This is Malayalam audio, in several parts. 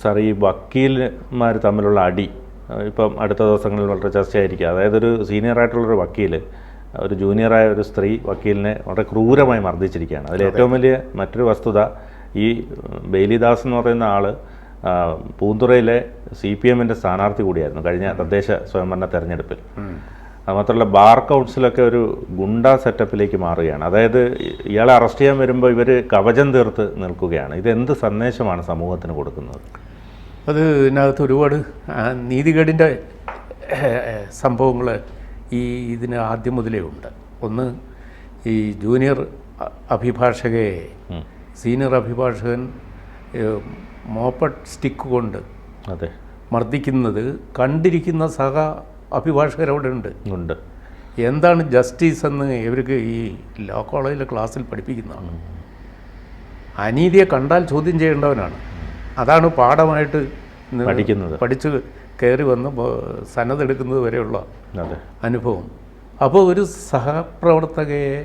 സാർ, ഈ വക്കീൽമാർ തമ്മിലുള്ള അടി ഇപ്പം അടുത്ത ദിവസങ്ങളിൽ വളരെ ചർച്ചയായിരിക്കുക. അതായത് ഒരു സീനിയറായിട്ടുള്ളൊരു വക്കീൽ ഒരു ജൂനിയറായ ഒരു സ്ത്രീ വക്കീലിനെ വളരെ ക്രൂരമായി മർദ്ദിച്ചിരിക്കുകയാണ്. അതിൽ ഏറ്റവും വലിയ മറ്റൊരു വസ്തുത, ഈ ബെയിലിദാസ് എന്ന് പറയുന്ന ആൾ പൂന്തുറയിലെ CPM-ൻ്റെ സ്ഥാനാർത്ഥി കൂടിയായിരുന്നു കഴിഞ്ഞ തദ്ദേശ സ്വയംഭരണ തെരഞ്ഞെടുപ്പിൽ. അതുമാത്രമല്ല ബാർ കൗൺസിലൊക്കെ ഒരു ഗുണ്ട സെറ്റപ്പിലേക്ക് മാറുകയാണ്. അതായത് ഇയാളെ അറസ്റ്റ് ചെയ്യാൻ വരുമ്പോൾ ഇവർ കവചം തീർത്ത് നിൽക്കുകയാണ്. ഇതെന്ത് സന്ദേശമാണ് സമൂഹത്തിന് കൊടുക്കുന്നത്? അത് ഇതിനകത്ത് ഒരുപാട് നീതികേടിൻ്റെ സംഭവങ്ങൾ ഇതിന് ആദ്യം മുതലേ ഉണ്ട്. ഒന്ന്, ഈ ജൂനിയർ അഭിഭാഷകയെ സീനിയർ അഭിഭാഷകൻ മോപ്പഡ് സ്റ്റിക്ക് കൊണ്ട് മർദ്ദിക്കുന്നത് കണ്ടിരിക്കുന്ന സഹ അഭിഭാഷകരവിടെ ഉണ്ട്. എന്താണ് ജസ്റ്റിസ് എന്ന് ഇവർക്ക് ഈ ലോ കോളേജിലെ ക്ലാസ്സിൽ പഠിപ്പിക്കുന്നതാണ്. അനീതിയെ കണ്ടാൽ ചോദ്യം ചെയ്യേണ്ടവനാണ്. അതാണ് പാഠമായിട്ട് പഠിച്ച് കയറി വന്ന് സനതെടുക്കുന്നത് വരെയുള്ള അനുഭവം. അപ്പോൾ ഒരു സഹപ്രവർത്തകയെ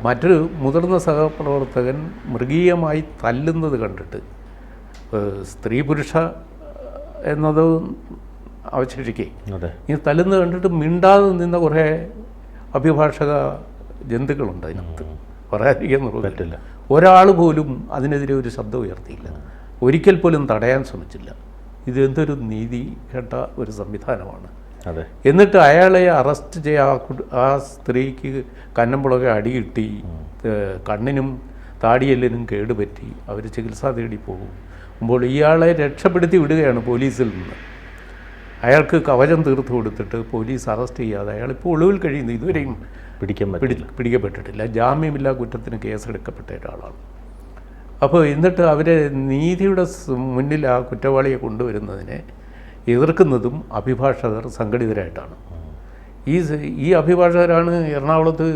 മറ്റൊരു മുതിർന്ന സഹപ്രവർത്തകൻ മൃഗീയമായി തല്ലുന്നത് കണ്ടിട്ട് സ്ത്രീ പുരുഷ എന്നത് അവശേഷിക്കേ ഈ തല്ലുന്നത് കണ്ടിട്ട് മിണ്ടാതെ നിന്ന കുറേ അഭിഭാഷക ജന്തുക്കളുണ്ട് അതിനകത്ത്. പറയാതിരിക്കാൻ പറ്റില്ല. ഒരാൾ പോലും അതിനെതിരെ ഒരു ശബ്ദം ഉയർത്തിയില്ല, ഒരിക്കൽ പോലും തടയാൻ ശ്രമിച്ചില്ല. ഇതെന്തൊരു നീതി കേട്ട ഒരു സംവിധാനമാണ്. എന്നിട്ട് അയാളെ അറസ്റ്റ് ആ സ്ത്രീക്ക് കന്നമ്പുളകെ അടികിട്ടി, കണ്ണിനും താടിയെല്ലിനും കേടുപറ്റി, അവർ ചികിത്സ തേടി പോകുമ്പോൾ ഇയാളെ രക്ഷപ്പെടുത്തി വിടുകയാണ് പോലീസിൽ നിന്ന്. അയാൾക്ക് കവചം തീർത്ത് കൊടുത്തിട്ട് പോലീസ് അറസ്റ്റ് ചെയ്യാതെ അയാളിപ്പോൾ ഒളിവിൽ കഴിയുന്നു. ഇതുവരെയും പിടിക്കപ്പെട്ടിട്ടില്ല. ജാമ്യമില്ലാ കുറ്റത്തിന് കേസെടുക്കപ്പെട്ട ഒരാളാണ്. അപ്പോൾ എന്നിട്ട് അവരെ നീതിയുടെ മുന്നിൽ ആ കുറ്റവാളിയെ കൊണ്ടുവരുന്നതിനെ എതിർക്കുന്നതും അഭിഭാഷകർ സംഘടിതരായിട്ടാണ്. ഈ അഭിഭാഷകരാണ് എറണാകുളത്ത്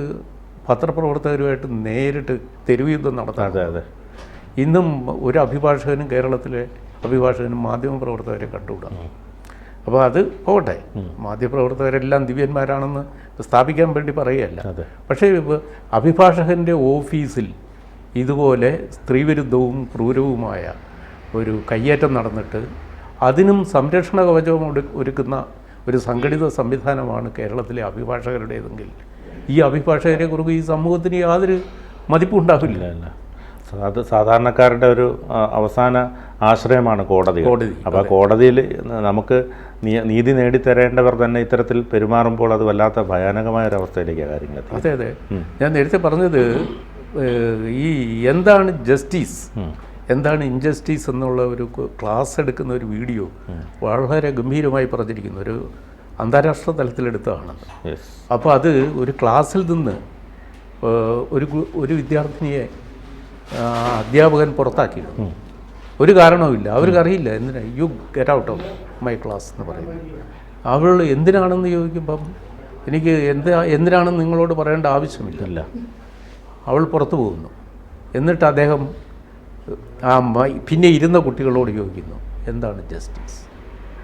പത്രപ്രവർത്തകരുമായിട്ട് നേരിട്ട് തെരുവ് യുദ്ധം നടത്താതെ. ഇന്നും ഒരു അഭിഭാഷകനും കേരളത്തിലെ അഭിഭാഷകനും മാധ്യമപ്രവർത്തകരെ കണ്ടുകൂടാ. അപ്പോൾ അത് പോകട്ടെ, മാധ്യമപ്രവർത്തകരെല്ലാം ദിവ്യന്മാരാണെന്ന് സ്ഥാപിക്കാൻ വേണ്ടി പറയുകയല്ല. പക്ഷേ അഭിഭാഷകൻ്റെ ഓഫീസിൽ ഇതുപോലെ സ്ത്രീവിരുദ്ധവും ക്രൂരവുമായ ഒരു കയ്യേറ്റം നടന്നിട്ട് അതിനും സംരക്ഷണ കവചവും ഒരുക്കുന്ന ഒരു സംഘടിത സംവിധാനമാണ് കേരളത്തിലെ അഭിഭാഷകരുടേതെങ്കിൽ ഈ അഭിഭാഷകരെ കുറിച്ച് ഈ സമൂഹത്തിന് യാതൊരു മതിപ്പുണ്ടാവില്ല. സാധാരണക്കാരുടെ ഒരു അവസാന ആശ്രയമാണ് കോടതി. അപ്പോൾ കോടതിയിൽ നമുക്ക് നീതി നേടിത്തരേണ്ടവർ തന്നെ ഇത്തരത്തിൽ പെരുമാറുമ്പോൾ അത് വല്ലാത്ത ഭയാനകമായ ഒരവസ്ഥയിലേക്കാണ് കാര്യങ്ങൾ. അതെ, ഞാൻ നേരത്തെ പറഞ്ഞത് ഈ എന്താണ് ജസ്റ്റിസ്, എന്താണ് ഇൻജസ്റ്റിസ് എന്നുള്ള ഒരു ക്ലാസ് എടുക്കുന്ന ഒരു വീഡിയോ വളരെ ഗംഭീരമായി പറഞ്ഞിരിക്കുന്നു. ഒരു അന്താരാഷ്ട്ര തലത്തിലെടുത്തതാണ്. അപ്പോൾ അത് ഒരു ക്ലാസ്സിൽ നിന്ന് ഒരു വിദ്യാർത്ഥിനിയെ അധ്യാപകൻ പുറത്താക്കിയിരുന്നു. ഒരു കാരണവുമില്ല, അവർക്കറിയില്ല എന്തിനാ. You get out of my class എന്ന് പറയുന്നത്. അവൾ എന്തിനാണെന്ന് ചോദിക്കുമ്പം എനിക്ക് എന്തിനാണെന്ന് നിങ്ങളോട് പറയേണ്ട ആവശ്യമില്ല. അവൾ പുറത്തു പോകുന്നു. എന്നിട്ട് അദ്ദേഹം പിന്നെ ഇരുന്ന കുട്ടികളോട് ചോദിക്കുന്നു എന്താണ് ജസ്റ്റിസ്.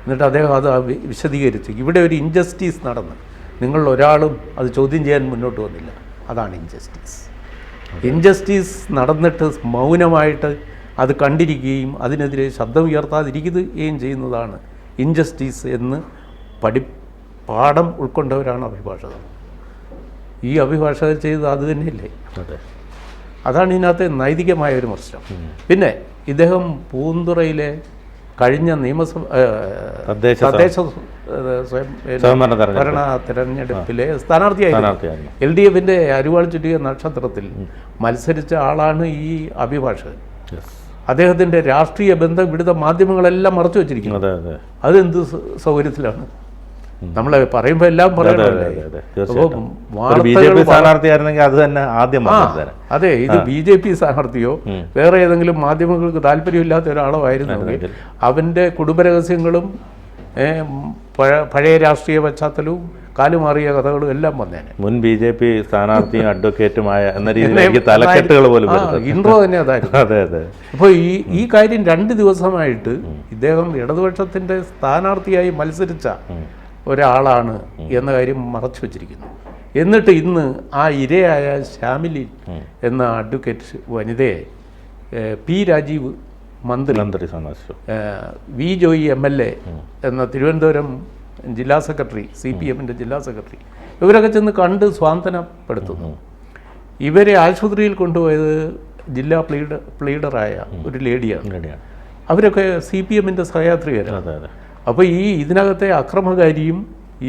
എന്നിട്ട് അദ്ദേഹം അത് വിശദീകരിച്ചു. ഇവിടെ ഒരു ഇൻജസ്റ്റിസ് നടന്നു, നിങ്ങളിൽ ഒരാളും അത് ചോദ്യം ചെയ്യാൻ മുന്നോട്ട് വന്നില്ല, അതാണ് ഇൻജസ്റ്റിസ്. ഇൻജസ്റ്റിസ് നടന്നിട്ട് മൗനമായിട്ട് അത് കണ്ടിരിക്കുകയും അതിനെതിരെ ശബ്ദം ഉയർത്താതിരിക്കുകയും ചെയ്യുന്നതാണ് ഇൻജസ്റ്റിസ് എന്ന് പാഠം ഉൾക്കൊണ്ടവരാണ് അഭിഭാഷകർ. ഈ അഭിഭാഷകർ ചെയ്തത് അത് തന്നെയല്ലേ? അതാണ് ഇതിനകത്തെ നൈതികമായ ഒരു പ്രശ്നം. പിന്നെ ഇദ്ദേഹം പൂന്തുറയിലെ കഴിഞ്ഞ തദ്ദേശ ഭരണ തെരഞ്ഞെടുപ്പിലെ സ്ഥാനാർത്ഥിയായിരുന്നു. LDFൻ്റെ അരിവാൾ ചുറ്റിയ നക്ഷത്രത്തിൽ മത്സരിച്ച ആളാണ് ഈ അഭിഭാഷകൻ. അദ്ദേഹത്തിൻ്റെ രാഷ്ട്രീയ ബന്ധം ഇവിടുത്തെ മാധ്യമങ്ങളെല്ലാം മറച്ചു വച്ചിരിക്കുന്നത്. അതെന്ത് സൗകര്യത്തിലാണ്? നമ്മളെ പറയുമ്പോൾ എല്ലാം പറയണല്ലേ. അതെ, ഇത് BJP സ്ഥാനാർത്ഥിയോ വേറെ ഏതെങ്കിലും മാധ്യമങ്ങൾക്ക് താല്പര്യമില്ലാത്ത ഒരാളോ ആയിരുന്നെങ്കിൽ അവൻ്റെ കുടുംബരഹസ്യങ്ങളും പഴയ രാഷ്ട്രീയ പശ്ചാത്തലവും കാലുമാറിയ കഥകളും എല്ലാം വന്നേനെ. മുൻ BJP സ്ഥാനാർത്ഥിയും അഡ്വക്കേറ്റുമായ എന്ന രീതിയിൽ തലക്കെട്ടുകൾ പോലും ഇൻട്രോ തന്നെ അതായിരുന്നു. അപ്പോൾ ഈ കാര്യം 2 ദിവസമായിട്ട് ഇദ്ദേഹം ഇടതുപക്ഷത്തിൻ്റെ സ്ഥാനാർത്ഥിയായി മത്സരിച്ച ഒരാളാണ് എന്ന കാര്യം മറച്ചു വച്ചിരിക്കുന്നു. എന്നിട്ട് ഇന്ന് ആ ഇരയായ ശ്യാമിലി എന്ന അഡ്വക്കേറ്റ് വനിതയെ P. രാജീവ് മന്ത്രി സന്ദർശിച്ചു. വി ജോയി MLA എന്ന തിരുവനന്തപുരം ജില്ലാ സെക്രട്ടറി, CPMൻ്റെ ജില്ലാ സെക്രട്ടറി, ഇവരൊക്കെ ചെന്ന് കണ്ട് സ്വാന്തനപ്പെടുത്തുന്നു. ഇവരെ ആശുപത്രിയിൽ കൊണ്ടുപോയത് ജില്ലാ പ്ലീഡറായ ഒരു ലേഡിയാണ്. അവരൊക്കെ CPMൻ്റെ സഹയാത്രികരാണ്. അപ്പോൾ ഇതിനകത്തെ അക്രമകാരിയും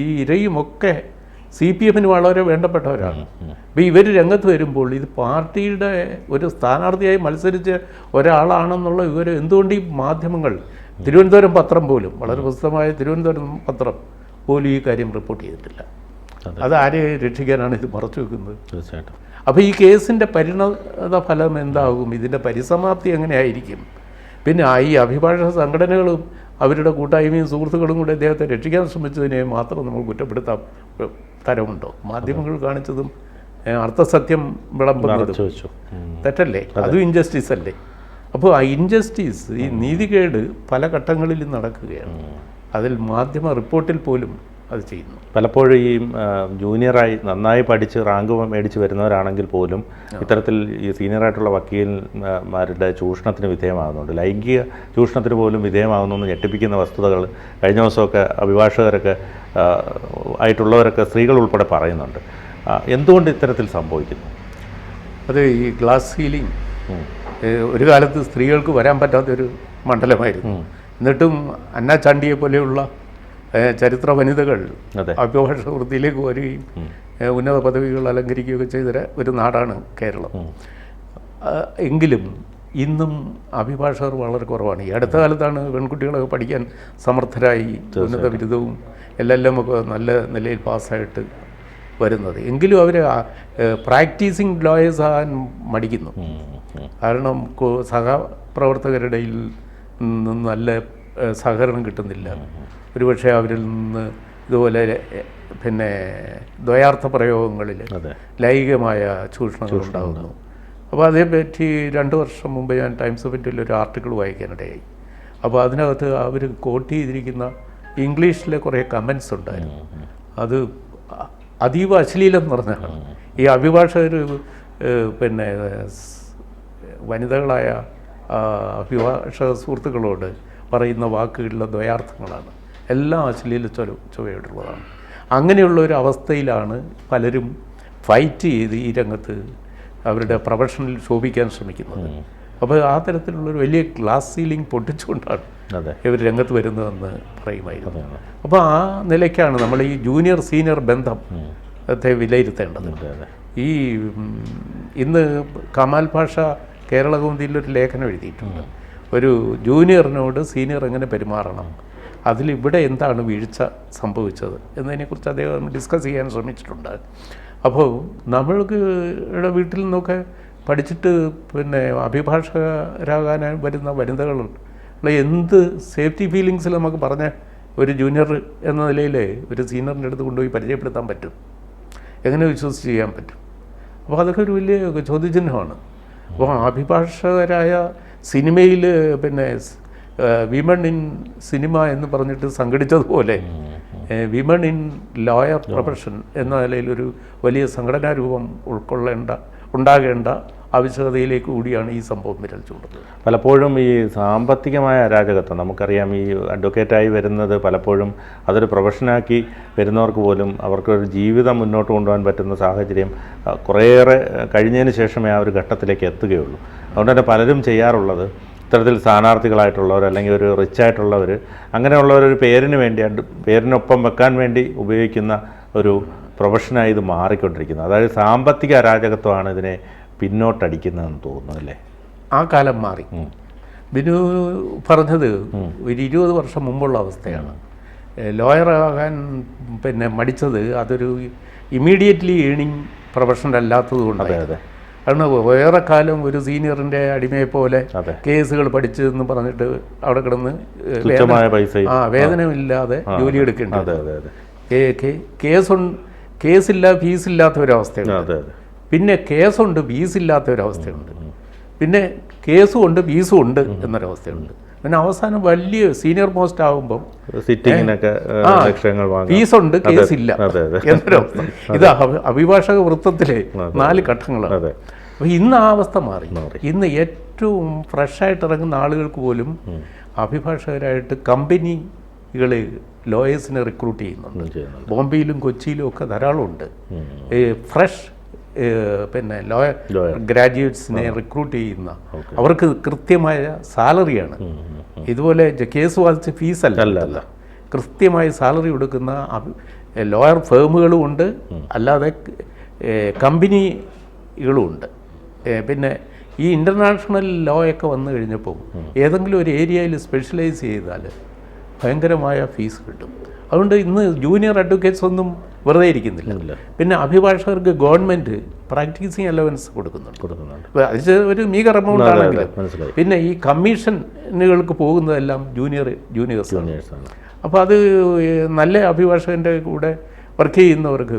ഈ ഇരയുമൊക്കെ CPMന് വളരെ വേണ്ടപ്പെട്ടവരാണ്. അപ്പോൾ ഇവർ രംഗത്ത് വരുമ്പോൾ ഇത് പാർട്ടിയുടെ ഒരു സ്ഥാനാർത്ഥിയായി മത്സരിച്ച ഒരാളാണെന്നുള്ള വിവരം എന്തുകൊണ്ട് ഈ മാധ്യമങ്ങൾ, തിരുവനന്തപുരം പത്രം പോലും, വളരെ പ്രസിദ്ധമായ തിരുവനന്തപുരം പത്രം പോലും ഈ കാര്യം റിപ്പോർട്ട് ചെയ്തിട്ടില്ല? അത് ആരെ രക്ഷിക്കാനാണ് ഇത് മറച്ചു വെക്കുന്നത്? തീർച്ചയായിട്ടും. അപ്പോൾ ഈ കേസിൻ്റെ പരിണത ഫലം എന്താകും? ഇതിൻ്റെ പരിസമാപ്തി എങ്ങനെയായിരിക്കും? പിന്നെ ഈ അഭിഭാഷക സംഘടനകളും അവരുടെ കൂട്ടായ്മയും സുഹൃത്തുക്കളും കൂടെ അദ്ദേഹത്തെ രക്ഷിക്കാൻ ശ്രമിച്ചതിനെ മാത്രം നമ്മൾ കുറ്റപ്പെടുത്താൻ തരമുണ്ടോ? മാധ്യമങ്ങൾ കാണിച്ചതും അർത്ഥസത്യം വിളമ്പുന്നതും തെറ്റല്ലേ? അതും ഇൻജസ്റ്റിസ് അല്ലേ? അപ്പോൾ ആ ഇൻജസ്റ്റിസ്, ഈ നീതികേട് പല ഘട്ടങ്ങളിലും നടക്കുകയാണ്. അതിൽ മാധ്യമ റിപ്പോർട്ടിൽ പോലും അത് ചെയ്യുന്നു. പലപ്പോഴും ഈ ജൂനിയറായി നന്നായി പഠിച്ച് റാങ്ക് മേടിച്ച് വരുന്നവരാണെങ്കിൽ പോലും ഇത്തരത്തിൽ ഈ സീനിയറായിട്ടുള്ള വക്കീൽമാരുടെ ചൂഷണത്തിന് വിധേയമാകുന്നുണ്ട്. ലൈംഗിക ചൂഷണത്തിന് പോലും വിധേയമാകുന്നു ഞെട്ടിപ്പിക്കുന്ന വസ്തുതകൾ കഴിഞ്ഞ ദിവസമൊക്കെ അഭിഭാഷകരൊക്കെ ആയിട്ടുള്ളവരൊക്കെ സ്ത്രീകൾ ഉൾപ്പെടെ പറയുന്നുണ്ട്. എന്തുകൊണ്ട് ഇത്തരത്തിൽ സംഭവിക്കുന്നു? അത് ഈ ഗ്ലാസ് സീലിംഗ് ഒരു കാലത്ത് സ്ത്രീകൾക്ക് വരാൻ പറ്റാത്തൊരു മണ്ഡലമായിരുന്നു. എന്നിട്ടും അന്ന ചാണ്ടിയെ പോലെയുള്ള ചരിത്ര വനിതകൾ അഭിഭാഷക വൃത്തിയിലേക്ക് വരികയും ഉന്നത പദവികൾ അലങ്കരിക്കുകയൊക്കെ ചെയ്ത ഒരു നാടാണ് കേരളം. എങ്കിലും ഇന്നും അഭിഭാഷകർ വളരെ കുറവാണ്. ഈ അടുത്ത കാലത്താണ് പെൺകുട്ടികളൊക്കെ പഠിക്കാൻ സമർത്ഥരായി ഉന്നത ബിരുദവും എല്ലാം ഒക്കെ നല്ല നിലയിൽ പാസ്സായിട്ട് വരുന്നത്. എങ്കിലും അവർ പ്രാക്ടീസിങ് ലോയേഴ്സ് ആകാൻ മടിക്കുന്നു. കാരണം സഹപ്രവർത്തകരുടെ നിന്ന് നല്ല സഹകരണം കിട്ടുന്നില്ല. ഒരുപക്ഷെ അവരിൽ നിന്ന് ഇതുപോലെ പിന്നെ ദ്വയാർത്ഥ പ്രയോഗങ്ങളിൽ ലൈംഗികമായ ചൂഷണങ്ങൾ ഉണ്ടാകുന്നു. അപ്പോൾ അതേപ്പറ്റി 2 വർഷം മുമ്പ് ഞാൻ ടൈംസ് ഓഫ് ഇന്ത്യയിൽ ഒരു ആർട്ടിക്കിൾ വായിക്കാനിടയായി. അപ്പോൾ അതിനകത്ത് അവർ കോട്ട് ചെയ്തിരിക്കുന്ന ഇംഗ്ലീഷിലെ കുറേ കമൻസ് ഉണ്ടായിരുന്നു. അത് അതീവ അശ്ലീലം നിറഞ്ഞാണ്. ഈ അഭിഭാഷകർ പിന്നെ വനിതകളായ അഭിഭാഷക സുഹൃത്തുക്കളോട് പറയുന്ന വാക്കുകളിലെ ദ്വയാർത്ഥങ്ങളാണ്. എല്ലാം അശ്ലീല ചുവയോടുള്ളതാണ്. അങ്ങനെയുള്ള ഒരു അവസ്ഥയിലാണ് പലരും ഫൈറ്റ് ചെയ്ത് ഈ രംഗത്ത് അവരുടെ പ്രൊഫഷനിൽ ശോഭിക്കാൻ ശ്രമിക്കുന്നത്. അപ്പോൾ ആ തരത്തിലുള്ളൊരു വലിയ ഗ്ലാസ് സീലിംഗ് പൊട്ടിച്ചുകൊണ്ടാണ് ഇവർ രംഗത്ത് വരുന്നതെന്ന് പറയുമായിരുന്നു. അപ്പോൾ ആ നിലയ്ക്കാണ് നമ്മൾ ഈ ജൂനിയർ സീനിയർ ബന്ധത്തെ വിലയിരുത്തേണ്ടത്. ഈ ഇന്ന് കമാൽ പാഷ കേരള കൗമുദിയിലൊരു ലേഖനം എഴുതിയിട്ടുണ്ട്. ഒരു ജൂനിയറിനോട് സീനിയർ എങ്ങനെ പെരുമാറണം, അതിലിവിടെ എന്താണ് വീഴ്ച സംഭവിച്ചത് എന്നതിനെക്കുറിച്ച് അദ്ദേഹം ഡിസ്കസ് ചെയ്യാൻ ശ്രമിച്ചിട്ടുണ്ട്. അപ്പോൾ നമ്മൾക്ക് വീട്ടിൽ നിന്നൊക്കെ പഠിച്ചിട്ട് പിന്നെ അഭിഭാഷകരാകാൻ വരുന്ന വനിതകളുള്ള എന്ത് സേഫ്റ്റി ഫീലിങ്സിൽ നമുക്ക് പറഞ്ഞ ഒരു ജൂനിയർ എന്ന നിലയിൽ ഒരു സീനിയറിൻ്റെ അടുത്ത് കൊണ്ടുപോയി പരിചയപ്പെടുത്താൻ പറ്റും? എങ്ങനെ വിശ്വസിച്ച് ചെയ്യാൻ പറ്റും? അപ്പോൾ അതൊക്കെ ഒരു വലിയ ചോദ്യചിഹ്നമാണ്. അപ്പോൾ അഭിഭാഷകരായ സിനിമയിൽ പിന്നെ വിമൺ ഇൻ സിനിമ എന്ന് പറഞ്ഞിട്ട് സംഘടിച്ചതുപോലെ വിമൺ ഇൻ ലോയർ പ്രൊഫഷൻ എന്ന നിലയിലൊരു വലിയ സംഘടനാ രൂപം ഉണ്ടാകേണ്ട ആവശ്യകതയിലേക്ക് കൂടിയാണ് ഈ സംഭവം വിരൽ ചൂണ്ടുന്നത്. പലപ്പോഴും ഈ സാമ്പത്തികമായ അരാജകത്വം നമുക്കറിയാം. ഈ അഡ്വക്കേറ്റായി വരുന്നത് പലപ്പോഴും അതൊരു പ്രൊഫഷനാക്കി വരുന്നവർക്ക് പോലും അവർക്കൊരു ജീവിതം മുന്നോട്ട് കൊണ്ടുപോകാൻ പറ്റുന്ന സാഹചര്യം കുറേയേറെ കഴിഞ്ഞതിന് ശേഷമേ ആ ഒരു ഘട്ടത്തിലേക്ക് എത്തുകയുള്ളൂ. അതുകൊണ്ട് തന്നെ പലരും ചെയ്യാറുള്ളത് ഇത്തരത്തിൽ സ്ഥാനാർത്ഥികളായിട്ടുള്ളവർ അല്ലെങ്കിൽ ഒരു റിച്ചായിട്ടുള്ളവർ അങ്ങനെയുള്ളവരൊരു പേരിന് വേണ്ടി പേരിനൊപ്പം വെക്കാൻ വേണ്ടി ഉപയോഗിക്കുന്ന ഒരു പ്രൊഫഷനായി ഇത് മാറിക്കൊണ്ടിരിക്കുന്നത്. അതായത് സാമ്പത്തിക അരാജകത്വമാണ് ഇതിനെ പിന്നോട്ടടിക്കുന്നതെന്ന് തോന്നുന്നു അല്ലേ? ആ കാലം മാറി. ബിനു പറഞ്ഞത് ഒരു 20 വർഷം മുമ്പുള്ള അവസ്ഥയാണ്. ലോയറാകാൻ പിന്നെ മടിച്ചത് അതൊരു ഇമ്മീഡിയറ്റ്ലി ഏണിങ് പ്രൊഫഷൻ അല്ലാത്തത് കൊണ്ടാണ്. കാരണം വേറെ കാലം ഒരു സീനിയറിൻ്റെ അടിമയെ പോലെ കേസുകൾ പഠിച്ചെന്ന് പറഞ്ഞിട്ട് അവിടെ കിടന്ന് വേതനമില്ലാതെ ജോലി എടുക്കേണ്ടത്. കേസില്ല ഫീസില്ലാത്ത ഒരവസ്ഥയുണ്ട്. പിന്നെ കേസുണ്ട് ഫീസില്ലാത്ത ഒരവസ്ഥയുണ്ട്. പിന്നെ കേസുമുണ്ട് ഫീസും ഉണ്ട് എന്നൊരവസ്ഥയുണ്ട്. പിന്നെ അവസാനം വലിയ സീനിയർ പോസ്റ്റ് ആകുമ്പം ഫീസുണ്ട് കേസില്ല എന്നൊരവസ്ഥ. ഇത് അഭിഭാഷക വൃത്തത്തിലെ 4 ഘട്ടങ്ങളാണ്. അപ്പോൾ ഇന്ന് ആ അവസ്ഥ മാറി. ഇന്ന് ഏറ്റവും ഫ്രഷായിട്ട് ഇറങ്ങുന്ന ആളുകൾക്ക് പോലും അഭിഭാഷകരായിട്ട് കമ്പനികൾ ലോയേഴ്സിനെ റിക്രൂട്ട് ചെയ്യുന്നുണ്ട്. ബോംബെയിലും കൊച്ചിയിലും ഒക്കെ ധാരാളമുണ്ട്. ഫ്രഷ് പിന്നെ ലോയർ ഗ്രാജുവേറ്റ്സിനെ റിക്രൂട്ട് ചെയ്യുന്ന, അവർക്ക് കൃത്യമായ സാലറിയാണ്. ഇതുപോലെ കേസ് വാദിച്ച് ഫീസല്ല, കൃത്യമായി സാലറി കൊടുക്കുന്ന ലോയർ ഫേമുകളും ഉണ്ട്, അല്ലാതെ കമ്പനികളും ഉണ്ട്. പിന്നെ ഈ ഇൻ്റർനാഷണൽ ലോ ഒക്കെ വന്നു കഴിഞ്ഞപ്പോൾ ഏതെങ്കിലും ഒരു ഏരിയയിൽ സ്പെഷ്യലൈസ് ചെയ്താൽ ഭയങ്കരമായ ഫീസ് കിട്ടും. അതുകൊണ്ട് ഇന്ന് ജൂനിയർ അഡ്വക്കേറ്റ്സ് ഒന്നും വെറുതെ ഇരിക്കുന്നില്ല. പിന്നെ അഭിഭാഷകർക്ക് ഗവൺമെൻറ് പ്രാക്ടീസിങ് അലവൻസ് കൊടുക്കുന്നുണ്ട്. അത് ഒരു മീഗർ എമൗണ്ട് ആണെങ്കിലും. പിന്നെ ഈ കമ്മീഷനുകൾക്ക് പോകുന്നതെല്ലാം ജൂനിയേഴ്സാണ്. അപ്പോൾ അത് നല്ല അഭിഭാഷകൻ്റെ കൂടെ വർക്ക് ചെയ്യുന്നവർക്ക്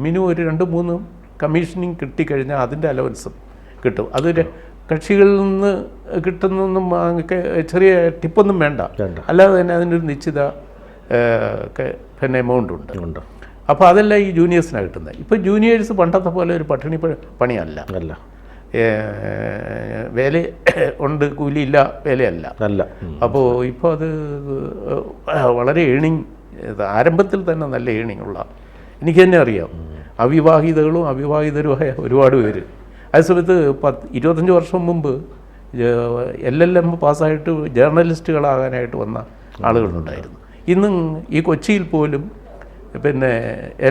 മിനിമം ഒരു 2-3 കമ്മീഷനിങ് കിട്ടിക്കഴിഞ്ഞാൽ അതിൻ്റെ അലവൻസും കിട്ടും. അത് കക്ഷികളിൽ നിന്ന് കിട്ടുന്നൊന്നും ചെറിയ ടിപ്പൊന്നും വേണ്ട, അല്ലാതെ തന്നെ അതിനൊരു നിശ്ചിത പിന്നെ എമൗണ്ട് ഉണ്ട്. അപ്പോൾ അതല്ല ഈ ജൂനിയേഴ്സിനാണ് കിട്ടുന്നത്. ഇപ്പോൾ ജൂനിയേഴ്സ് പണ്ടത്തെ പോലെ ഒരു പട്ടിണി പണിയല്ല, വേല ഉണ്ട്, കൂലിയില്ല, വേലയല്ല. അപ്പോൾ ഇപ്പോൾ അത് വളരെ ഏണിങ്, ആരംഭത്തിൽ തന്നെ നല്ല ഏണിങ് ഉള്ള, എനിക്ക് തന്നെ അറിയാം, അവിവാഹിതകളും അവിവാഹിതരുമായ ഒരുപാട് പേര്. അതേസമയത്ത് 25 വർഷം മുമ്പ് LLM പാസ്സായിട്ട് ജേർണലിസ്റ്റുകളാകാനായിട്ട് വന്ന ആളുകളുണ്ടായിരുന്നു. ഇന്നും ഈ കൊച്ചിയിൽ പോലും പിന്നെ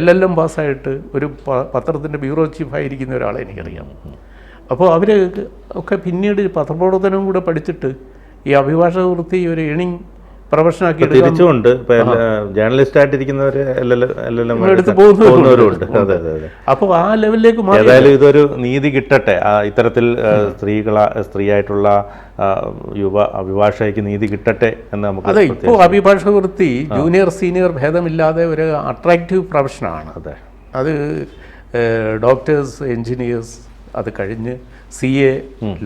LLM പാസ്സായിട്ട് ഒരു പത്രത്തിൻ്റെ ബ്യൂറോ ചീഫായിരിക്കുന്ന ഒരാളെ എനിക്കറിയാം. അപ്പോൾ അവർ ഒക്കെ പിന്നീട് പത്രപ്രവർത്തനവും കൂടെ പഠിച്ചിട്ട് ഈ അഭിഭാഷക വൃത്തി ഒരു ഏണിങ് പ്രൊഫഷനാക്കി തിരിച്ചുകൊണ്ട് ജേർണലിസ്റ്റ് ആയിട്ടിരിക്കുന്നവർ എടുത്ത് പോകുന്നവരുണ്ട്. അപ്പോൾ ആ ലെവലിലേക്ക് ഏതായാലും ഇതൊരു നീതി കിട്ടട്ടെ, ഇത്തരത്തിൽ സ്ത്രീയായിട്ടുള്ള യുവ അഭിഭാഷകയ്ക്ക് നീതി കിട്ടട്ടെ എന്ന് നമുക്ക്. അതെ, ഇപ്പോൾ അഭിഭാഷക വൃത്തി ജൂനിയർ സീനിയർ ഭേദമില്ലാതെ ഒരു അട്രാക്റ്റീവ് പ്രൊഫഷനാണ്. അത് ഡോക്ടേഴ്സ്, എൻജിനീയേഴ്സ്, അത് കഴിഞ്ഞ് CA,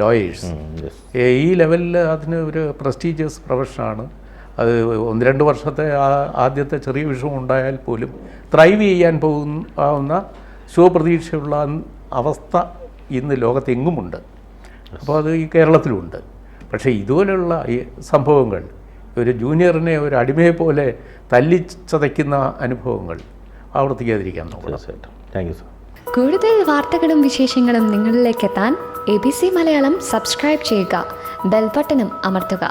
ലോയേഴ്സ്, ഈ ലെവലിൽ അതിന് ഒരു പ്രസ്റ്റീജിയസ് പ്രൊഫഷനാണ്. അത് 1-2 വർഷത്തെ ആദ്യത്തെ ചെറിയ വിഷയം ഉണ്ടായാൽ പോലും ത്രൈവ് ചെയ്യാൻ പോകുന്ന ശുഭപ്രതീക്ഷയുള്ള അവസ്ഥ ഇന്ന് ലോകത്തെങ്ങുമുണ്ട്. അപ്പോൾ അത് ഈ കേരളത്തിലുമുണ്ട്. പക്ഷേ ഇതുപോലെയുള്ള ഈ സംഭവങ്ങൾ, ഒരു ജൂനിയറിനെ ഒരു അടിമയെ പോലെ തല്ലിച്ചതയ്ക്കുന്ന അനുഭവങ്ങൾ ആവർത്തിക്കാതിരിക്കാൻ നോക്കണം. Thank you sir. കൂടുതൽ വാർത്തകളും വിശേഷങ്ങളും നിങ്ങളിലേക്ക് എത്താൻ ABC മലയാളം സബ്സ്ക്രൈബ് ചെയ്യുക, ബെൽ ബട്ടണും അമർത്തുക.